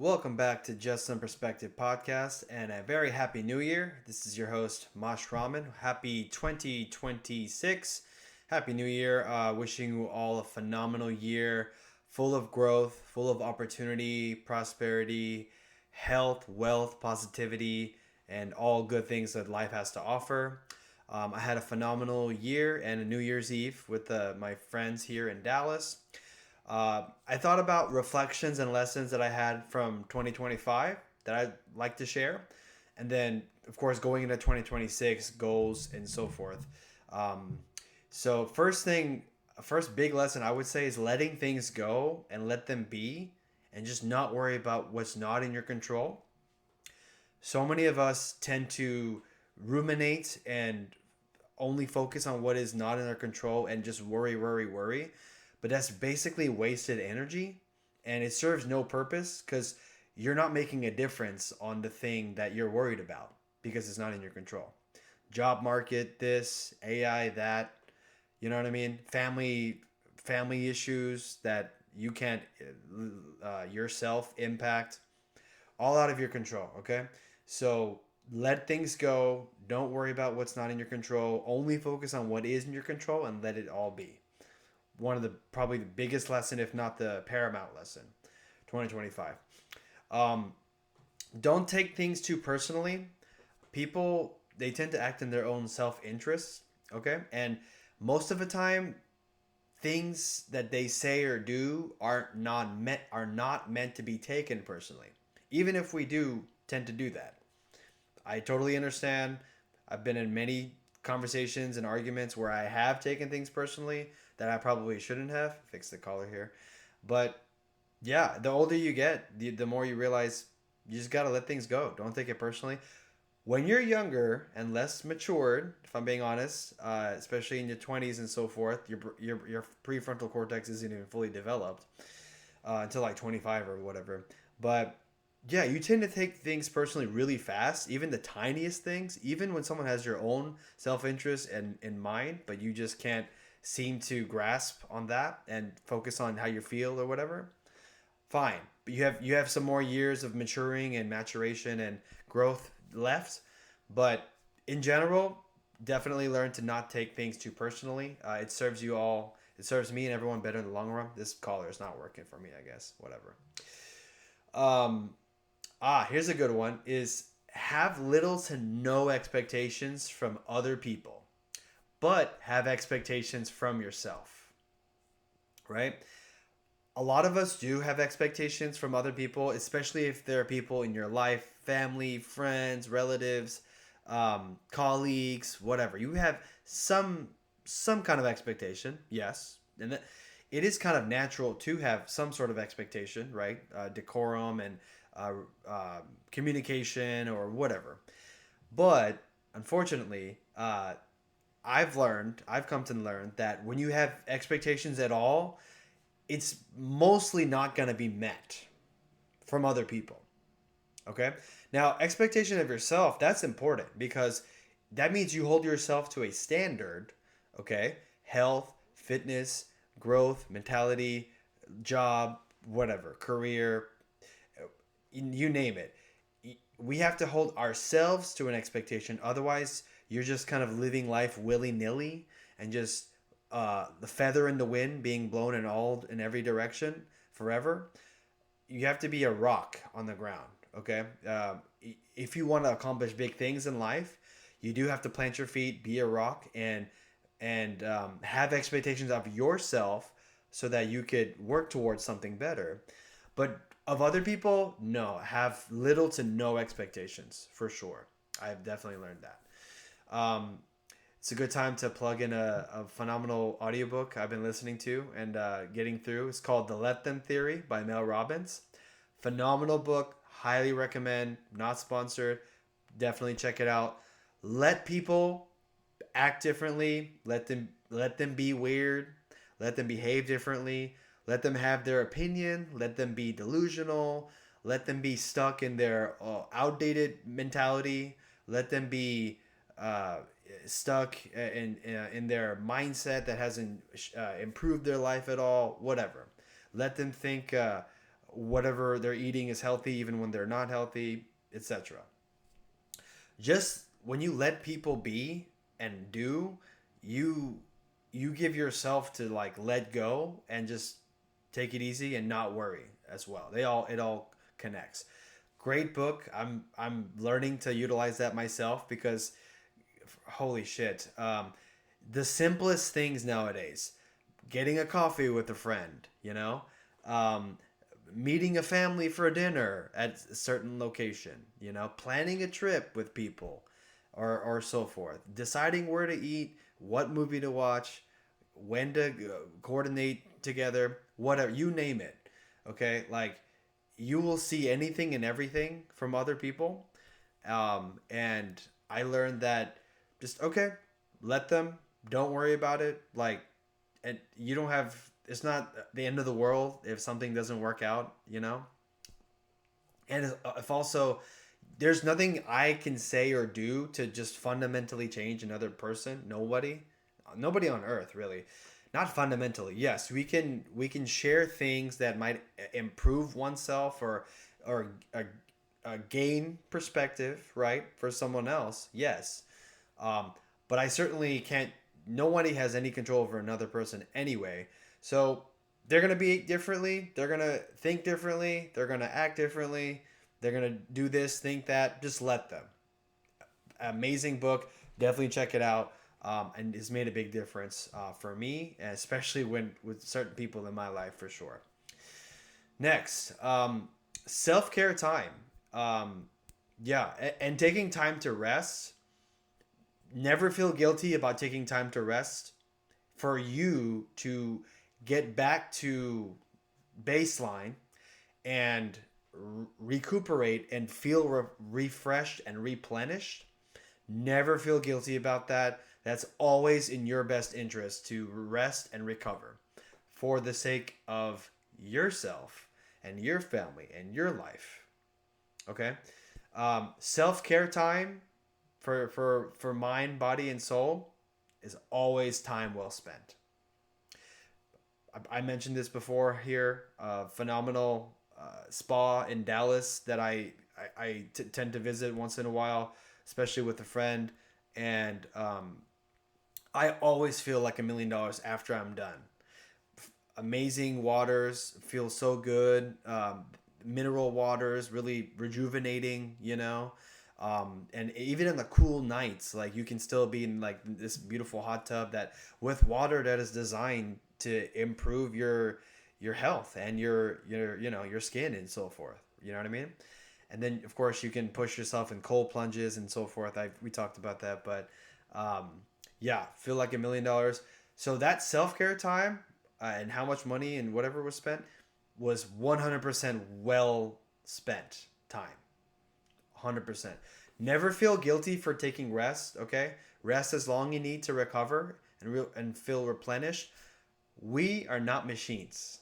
Welcome back to Just Some Perspective podcast and a very happy new year. This is your host, Mosh Raman. Happy 2026. Happy new year. Wishing you all a phenomenal year full of growth, full of opportunity, prosperity, health, wealth, positivity, and all good things that life has to offer. I had a phenomenal year and a New Year's Eve with my friends here in Dallas. I thought about reflections and lessons that I had from 2025 that I'd like to share. And then, of course, going into 2026, goals and so forth. Um, first big lesson I would say is letting things go and let them be and just not worry about what's not in your control. So many of us tend to ruminate and only focus on what is not in our control and just worry, worry, worry. But that's basically wasted energy and it serves no purpose because you're not making a difference on the thing that you're worried about because it's not in your control. Job market, this, AI, that, you know what I mean? Family issues that you can't yourself impact, all out of your control, okay? So let things go. Don't worry about what's not in your control. Only focus on what is in your control and let it all be. One of the probably the biggest lesson, if not the paramount lesson, 2025. Um, don't take things too personally. People they tend to act in their own self interest, okay? And most of the time, things that they say or do are not meant to be taken personally. Even if we do tend to do that. I totally understand. I've been in many conversations and arguments where I have taken things personally that I probably shouldn't have. Fix the collar here. But yeah, the older you get, the more you realize you just got to let things go. Don't take it personally. When you're younger and less matured, if I'm being honest, especially in your 20s and so forth, your prefrontal cortex isn't even fully developed until like 25 or whatever. But yeah, you tend to take things personally really fast, even the tiniest things, even when someone has your own self interest and in mind, but you just can't seem to grasp on that and focus on how you feel or whatever. Fine. But you have some more years of maturing and maturation and growth left. But in general, definitely learn to not take things too personally. It serves you all. It serves me and everyone better in the long run. This collar is not working for me, I guess. Whatever. Um, Here's a good one is have little to no expectations from other people, but have expectations from yourself, right? A lot of us do have expectations from other people, especially if there are people in your life, family, friends, relatives, colleagues, whatever. You have some kind of expectation, yes, and it is kind of natural to have some sort of expectation, right? Decorum and uh, communication or whatever. But unfortunately, I've come to learn that when you have expectations at all, it's mostly not going to be met from other people. Okay. Now, expectation of yourself, that's important because that means you hold yourself to a standard. Okay. Health, fitness, growth, mentality, job, whatever, career, you name it. We have to hold ourselves to an expectation. Otherwise, you're just kind of living life willy nilly and just the feather in the wind being blown in every direction forever. You have to be a rock on the ground. Okay, if you want to accomplish big things in life, you do have to plant your feet, be a rock, and have expectations of yourself so that you could work towards something better. But of other people, no, have little to no expectations for sure. I've definitely learned that. Um, it's a good time to plug in a phenomenal audiobook I've been listening to and getting through. It's called The Let Them Theory by Mel Robbins. Phenomenal book. Highly recommend. Not sponsored. Definitely check it out. Let people act differently. Let them be weird. Let them behave differently. Let them have their opinion. Let them be delusional. Let them be stuck in their outdated mentality. Let them be uh, stuck in their mindset that hasn't improved their life at all. Whatever. Let them think whatever they're eating is healthy even when they're not healthy, etc. Just when you let people be and do, you you give yourself to like let go and just take it easy and not worry as well. It all connects. Great book. I'm learning to utilize that myself because holy shit. The simplest things nowadays, getting a coffee with a friend, um, meeting a family for dinner at a certain location, planning a trip with people, or so forth, deciding where to eat, what movie to watch, when to coordinate together, whatever, you name it. Okay, like you will see anything and everything from other people, and I learned that just okay, let them. Don't worry about it. Like, and you don't have. It's not the end of the world if something doesn't work out. And if also there's nothing I can say or do to just fundamentally change another person. Nobody on earth really. Not fundamentally. Yes, we can share things that might improve oneself or gain perspective, right, for someone else. Yes, but I certainly can't. Nobody has any control over another person anyway. So they're gonna be differently. They're gonna think differently. They're gonna act differently. They're gonna do this, think that. Just let them. Amazing book. Definitely check it out. And it's made a big difference for me, and especially when with certain people in my life for sure. Next, self care time. Um, yeah, and taking time to rest. Never feel guilty about taking time to rest for you to get back to baseline and recuperate and feel refreshed and replenished. Never feel guilty about that. That's always in your best interest to rest and recover for the sake of yourself and your family and your life. Okay? Self care time for mind, body, and soul is always time well spent. I mentioned this before here. Phenomenal spa in Dallas that I tend to visit once in a while, especially with a friend, and I always feel like $1 million after I'm done. Amazing waters, feel so good. Mineral waters, really rejuvenating. And even in the cool nights, like you can still be in like this beautiful hot tub that with water that is designed to improve your health and your skin and so forth. You know what I mean? And then of course you can push yourself in cold plunges and so forth. We talked about that, but um, yeah, feel like $1 million. So that self care time and how much money and whatever was spent was 100% well spent time. 100%. Never feel guilty for taking rest, okay? Rest as long you need to recover and feel replenished. We are not machines.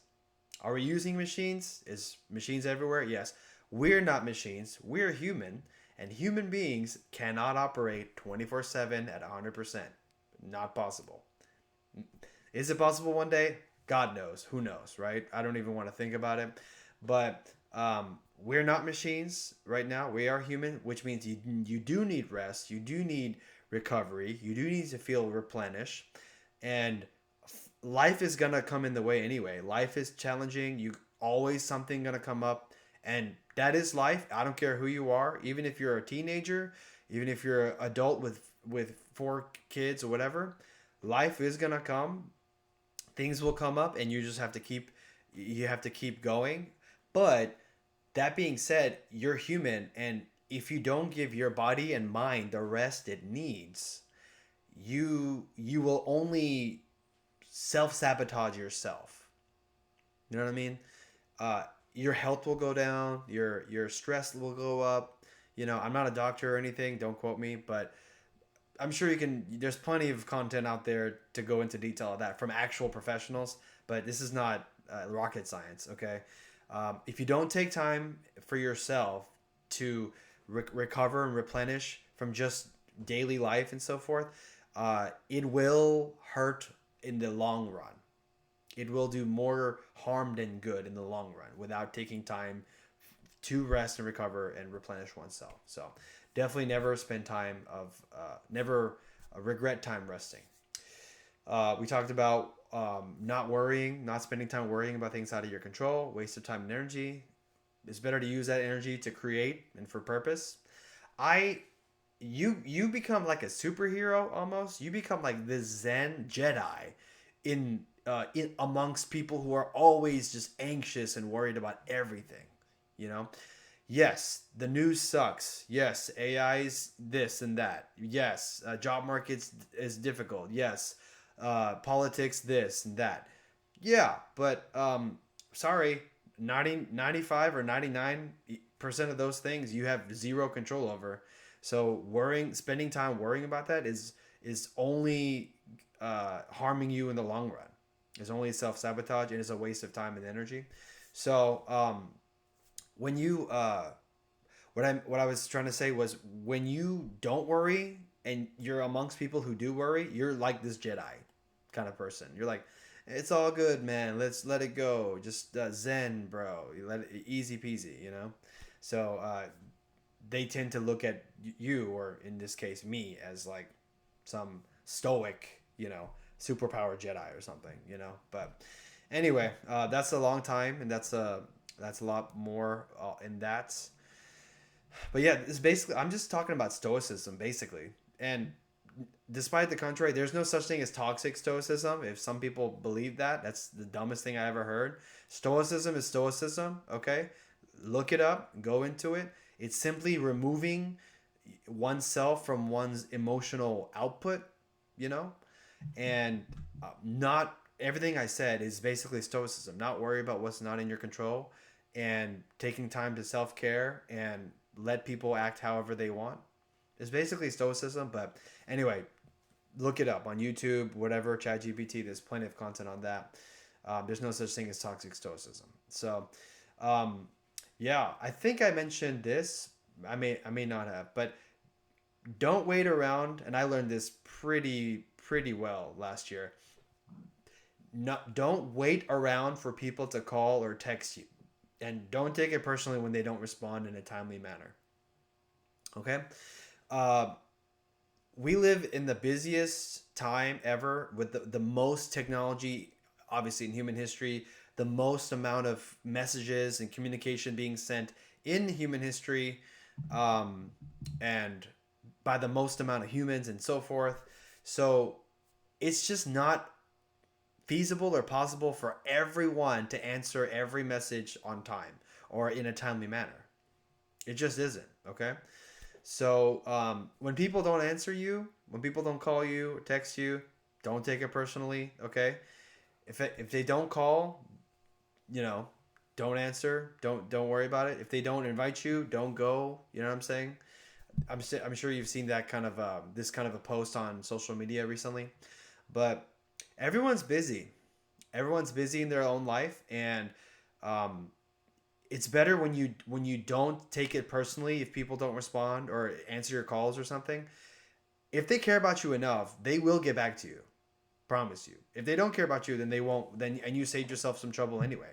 Are we using machines? Is machines everywhere? Yes. We're not machines. We're human, and human beings cannot operate 24/7 at 100%. Not possible. Is it possible one day? God knows. Who knows, right? I don't even want to think about it. But we're not machines right now. We are human, which means you do need rest. You do need recovery. You do need to feel replenished. And life is going to come in the way anyway. Life is challenging. You always something going to come up. And that is life. I don't care who you are. Even if you're a teenager, even if you're an adult with 4 kids or whatever, life is going to come. Things will come up and you have to keep going. But that being said, you're human, and if you don't give your body and mind the rest it needs, you will only self-sabotage yourself. You know what I mean? Your health will go down, your stress will go up. I'm not a doctor or anything, don't quote me, but I'm sure there's plenty of content out there to go into detail of that from actual professionals, but this is not rocket science, okay? If you don't take time for yourself to recover and replenish from just daily life and so forth, it will hurt in the long run. It will do more harm than good in the long run without taking time to rest and recover and replenish oneself. So definitely never spend time of never regret time resting. We talked about not worrying, not spending time worrying about things out of your control, waste of time and energy. It's better to use that energy to create and for purpose. I you become like a superhero almost. You become like this Zen Jedi in amongst people who are always just anxious and worried about everything. You know, yes, the news sucks. Yes, AI's this and that. Yes, job markets is difficult. Yes, politics this and that. Yeah, but sorry, 95 or 99% of those things you have zero control over. So spending time worrying about that is only harming you in the long run. It's only self sabotage and it's a waste of time and energy. So when you what I was trying to say was when you don't worry and you're amongst people who do worry, you're like this Jedi kind of person. You're like, it's all good, man. Let's let it go. Just Zen, bro. You let it easy peasy, you know. So they tend to look at you, or in this case, me, as like some stoic, superpower Jedi or something, But anyway, that's a long time, and that's a lot more in that. But yeah, it's basically I'm just talking about stoicism basically, and despite the contrary, there's no such thing as toxic stoicism. If some people believe that, that's the dumbest thing I ever heard. Stoicism is stoicism, okay? Look it up, go into it. It's simply removing oneself from one's emotional output, you know? And not everything I said is basically stoicism. Not worry about what's not in your control and taking time to self care and let people act however they want. It's basically stoicism, but anyway, look it up on YouTube, whatever, ChatGPT. There's plenty of content on that. There's no such thing as toxic stoicism. So, um, yeah, I think I mentioned this. I may not have, but don't wait around. And I learned this pretty well last year. Don't wait around for people to call or text you, and don't take it personally when they don't respond in a timely manner. Okay. Uh, we live in the busiest time ever with the most technology, obviously, in human history, the most amount of messages and communication being sent in human history, um, and by the most amount of humans and so forth. So it's just not feasible or possible for everyone to answer every message on time or in a timely manner. It just isn't, okay? So when people don't answer you, when people don't call you or text you, don't take it personally. Okay, if they don't call, you know, don't answer. Don't worry about it. If they don't invite you, don't go. You know what I'm saying? I'm sure you've seen that kind of this kind of a post on social media recently, but everyone's busy. Everyone's busy in their own life, and um, it's better when you don't take it personally if people don't respond or answer your calls or something. If they care about you enough, they will get back to you. Promise you. If they don't care about you, then they won't. Then and you saved yourself some trouble anyway.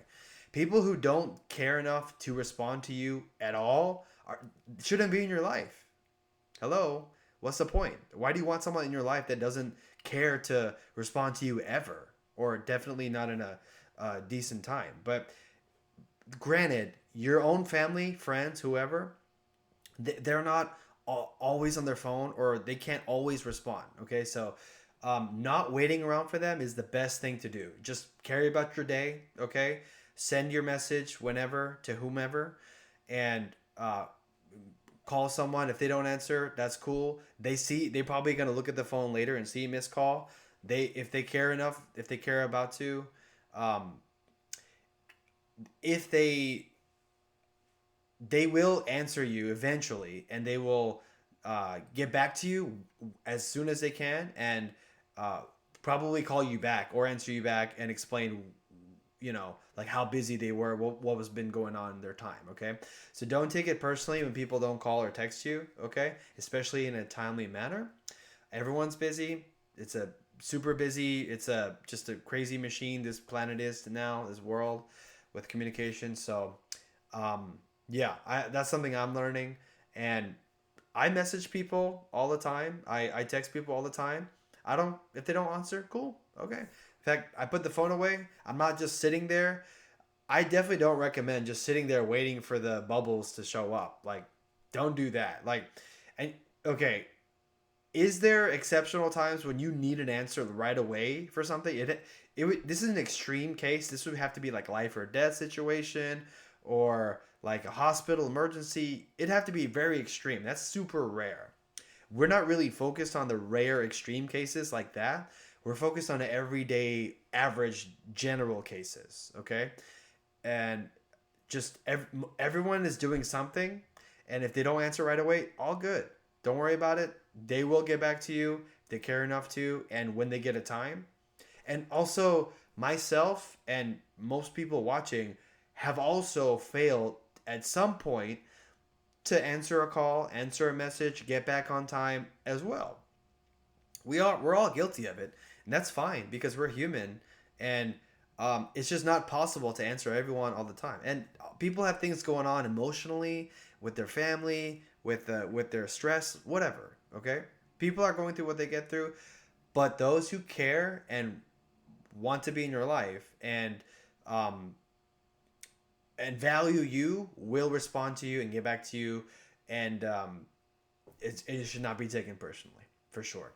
People who don't care enough to respond to you at all shouldn't be in your life. Hello, what's the point? Why do you want someone in your life that doesn't care to respond to you ever, or definitely not in a decent time? But granted, your own family, friends, whoever, they're not always on their phone or they can't always respond. Okay, so not waiting around for them is the best thing to do. Just carry about your day. Okay, send your message whenever to whomever, and call someone. If they don't answer, that's cool. They're probably gonna look at the phone later and see a missed call. If they care enough, if they care about to, um, if they will answer you eventually, and they will get back to you as soon as they can, and uh, probably call you back or answer you back and explain, like how busy they were, what was been going on in their time. Okay, so don't take it personally when people don't call or text you. Okay, especially in a timely manner. Everyone's busy. It's a super busy. It's just a crazy machine. This planet is now, this world with communication. So, yeah, that's something I'm learning. And I message people all the time. I text people all the time. I don't, if they don't answer, cool. Okay. In fact, I put the phone away. I'm not just sitting there. I definitely don't recommend just sitting there waiting for the bubbles to show up. Like, don't do that. Like, and okay, is there exceptional times when you need an answer right away for something? This is an extreme case. This would have to be like life or death situation, or like a hospital emergency. It'd have to be very extreme. That's super rare. We're not really focused on the rare extreme cases like that. We're focused on the everyday average general cases, okay? And just everyone is doing something, and if they don't answer right away, all good. Don't worry about it. They will get back to you. They care enough to, and when they get a time. And also, myself and most people watching have also failed at some point to answer a call, answer a message, get back on time as well. We're all guilty of it, and that's fine because we're human, and it's just not possible to answer everyone all the time. And people have things going on emotionally with their family, with their stress, whatever. Okay, people are going through what they get through, but those who care and want to be in your life um, and value you will respond to you and get back to you, and it should not be taken personally, for sure.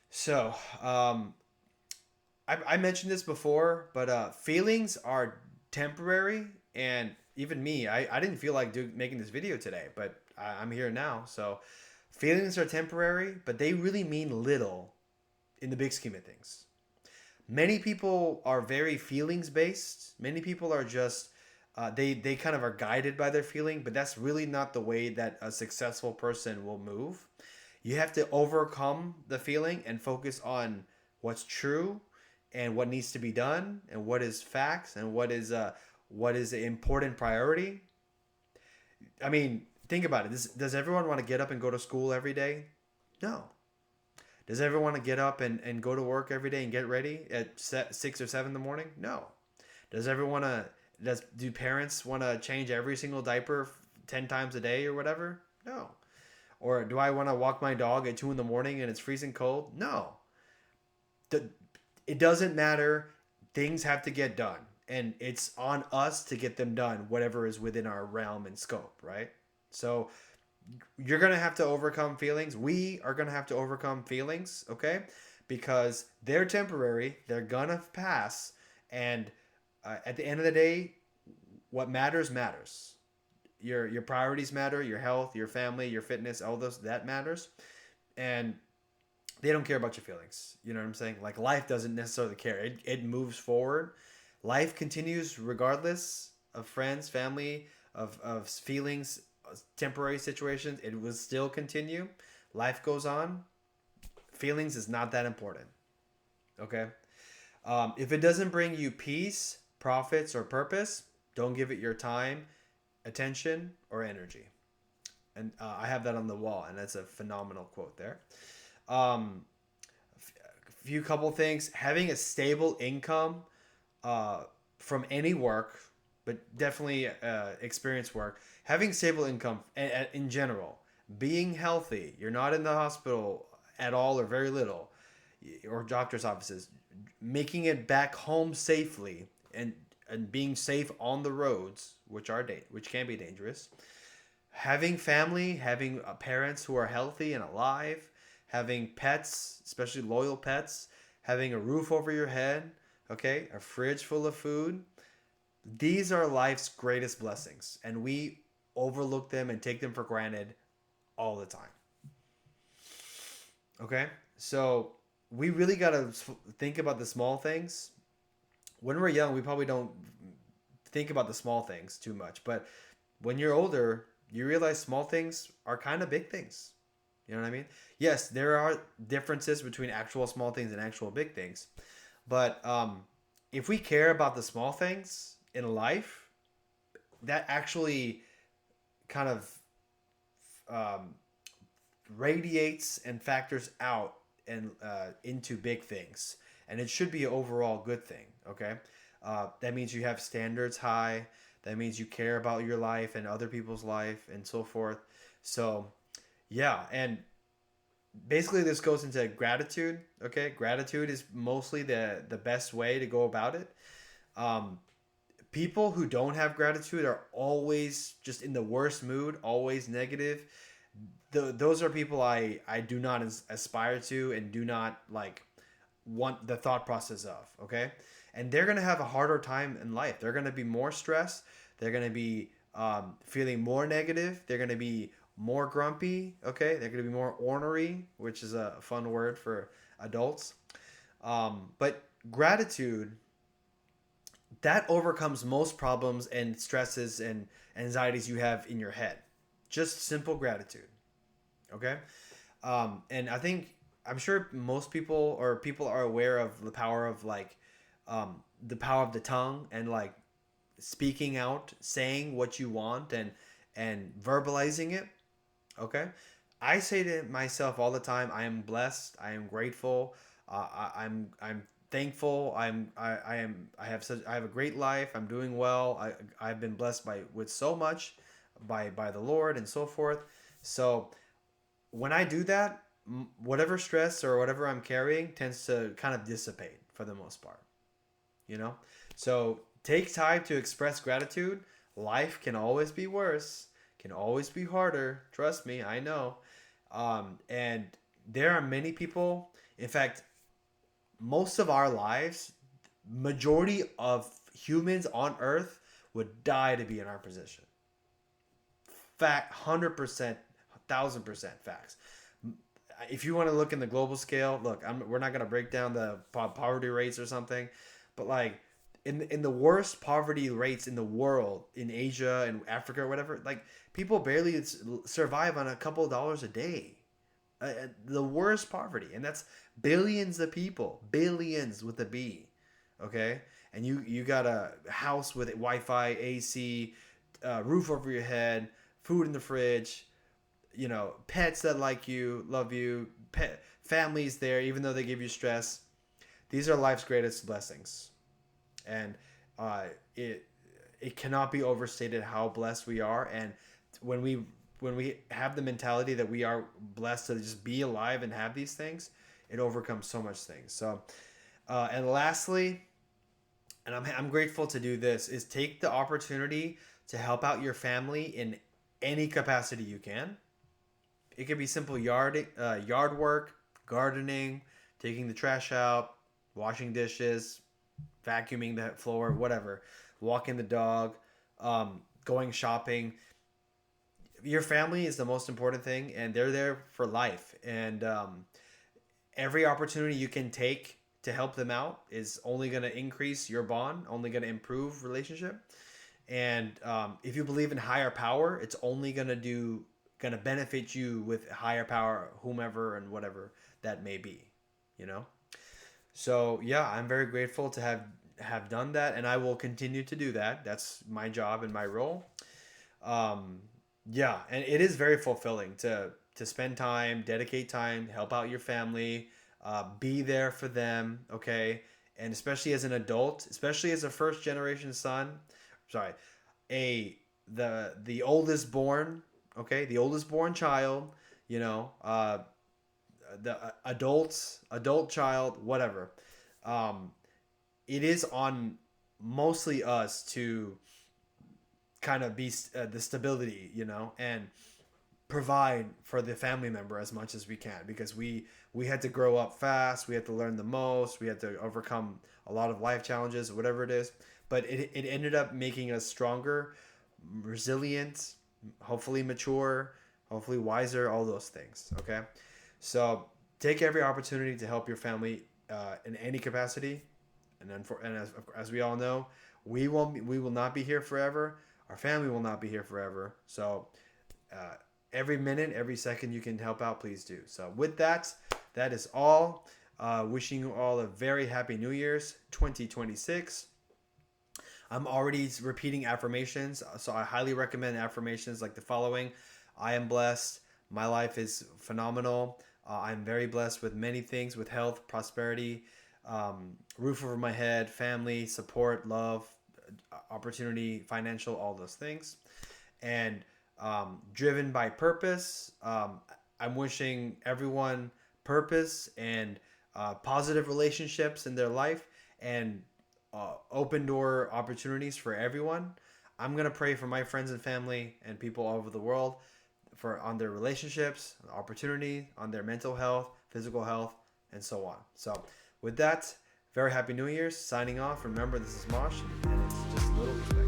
So, I mentioned this before, but feelings are temporary, and even me, I didn't feel like making this video today, but I'm here now. So, feelings are temporary, but they really mean little in the big scheme of things. Many people are very feelings based. Many people are just they kind of are guided by their feeling, but that's really not the way that a successful person will move. You have to overcome the feeling and focus on what's true and what needs to be done and what is facts and what is an important priority. I mean, think about it. Does everyone want to get up and go to school every day? No. Does everyone want to get up and go to work every day and get ready at 6 or 7 in the morning? No. Does everyone want to? Do parents want to change every single diaper 10 times a day or whatever? No. Or do I want to walk my dog at 2 in the morning and it's freezing cold? No. It doesn't matter. Things have to get done, and it's on us to get them done, whatever is within our realm and scope, right? So you're gonna have to overcome feelings. We are gonna have to overcome feelings, okay? Because they're temporary. They're gonna pass, and at the end of the day, what matters matters. Your priorities matter. Your health, your family, your fitness, all those that matters, and they don't care about your feelings. You know what I'm saying? Like life doesn't necessarily care. It moves forward. Life continues regardless of friends, family, of feelings, temporary situations. It will still continue. Life goes on. Feelings is not that important. Okay? If it doesn't bring you peace, profits, or purpose, don't give it your time, attention, or energy. And I have that on the wall, and that's a phenomenal quote there. Um, few couple things. Having a stable income from any work, but definitely experience work. Having stable income in general. Being healthy. You're not in the hospital at all or very little, or doctor's offices. Making it back home safely and being safe on the roads, which can be dangerous. Having family, having parents who are healthy and alive, having pets, especially loyal pets, having a roof over your head, okay, a fridge full of food. These are life's greatest blessings, and we overlook them and take them for granted all the time. Okay? So we really got to think about the small things. When we're young, we probably don't think about the small things too much, but when you're older, you realize small things are kind of big things. You know what I mean? Yes, there are differences between actual small things and actual big things. But if we care about the small things in life, that actually kind of radiates and factors out and into big things, and it should be an overall good thing. Okay, that means you have standards high. That means you care about your life and other people's life and so forth. So yeah, and basically this goes into gratitude. Okay, gratitude is mostly the best way to go about it. Um, People who don't have gratitude are always just in the worst mood, always negative. Those are people I do not aspire to and do not like want the thought process of. Okay, and they're gonna have a harder time in life. They're gonna be more stressed. They're gonna be feeling more negative. They're gonna be more grumpy. Okay, they're gonna be more ornery, which is a fun word for adults. But gratitude, that overcomes most problems and stresses and anxieties you have in your head. Just simple gratitude. Okay. And I think I'm sure most people or people are aware of the power of like the power of the tongue and like speaking out, saying what you want and verbalizing it. Okay. I say to myself all the time, I am blessed. I am grateful. I'm thankful. I have a great life. I'm doing well. I've been blessed by with so much by the Lord and so forth. So when I do that, whatever stress or whatever I'm carrying tends to kind of dissipate for the most part. You know, so take time to express gratitude. Life can always be worse, can always be harder. Trust me, I know. And there are many people. In fact, most of our lives, majority of humans on Earth would die to be in our position. Fact, 100%, 1,000% facts. If you want to look in the global scale, look, we're not going to break down the poverty rates or something, but like in the worst poverty rates in the world, in Asia and Africa or whatever, like people barely survive on a couple of dollars a day. The worst poverty, and that's billions of people, billions with a B. Okay, and you got a house with Wi-Fi, AC, roof over your head, food in the fridge, pets that like you, love you, pet families there, even though they give you stress. These are life's greatest blessings, and uh, it it cannot be overstated how blessed we are. And when we have the mentality that we are blessed to just be alive and have these things, it overcomes so much things. So, and lastly, and I'm grateful to do this, is take the opportunity to help out your family in any capacity you can. It could be simple yard work, gardening, taking the trash out, washing dishes, vacuuming the floor, whatever, walking the dog, going shopping. Your family is the most important thing, and they're there for life. And every opportunity you can take to help them out is only going to increase your bond, only going to improve relationship. And if you believe in higher power, it's only going to benefit you with higher power, whomever and whatever that may be. You know. So yeah, I'm very grateful to have done that, and I will continue to do that. That's my job and my role. Um, yeah, and it is very fulfilling to spend time, dedicate time, help out your family, be there for them. Okay, and especially as an adult, especially as a first generation son. Sorry, a the oldest born. Okay, the oldest born child. You know, the adult child, whatever. Um, it is on mostly us to kind of be the stability, and provide for the family member as much as we can, because we had to grow up fast, we had to learn the most, we had to overcome a lot of life challenges, whatever it is. But it ended up making us stronger, resilient, hopefully mature, hopefully wiser, all those things. Okay, so take every opportunity to help your family in any capacity, and then as we all know, we will not be here forever. Our family will not be here forever. So uh, every minute, every second you can help out, please do. So with that, that is all. Wishing you all a very happy New Year's 2026. I'm already repeating affirmations, so I highly recommend affirmations like the following: I am blessed. My life is phenomenal. I'm very blessed with many things, with health, prosperity, roof over my head, family, support, love, opportunity, financial, all those things. And driven by purpose. I'm wishing everyone purpose and positive relationships in their life, and open door opportunities for everyone. I'm gonna pray for my friends and family and people all over the world for on their relationships, opportunity, on their mental health, physical health, and so on. So, with that, very happy New Year's. Signing off. Remember, this is Mosh, and it's just a little perspective.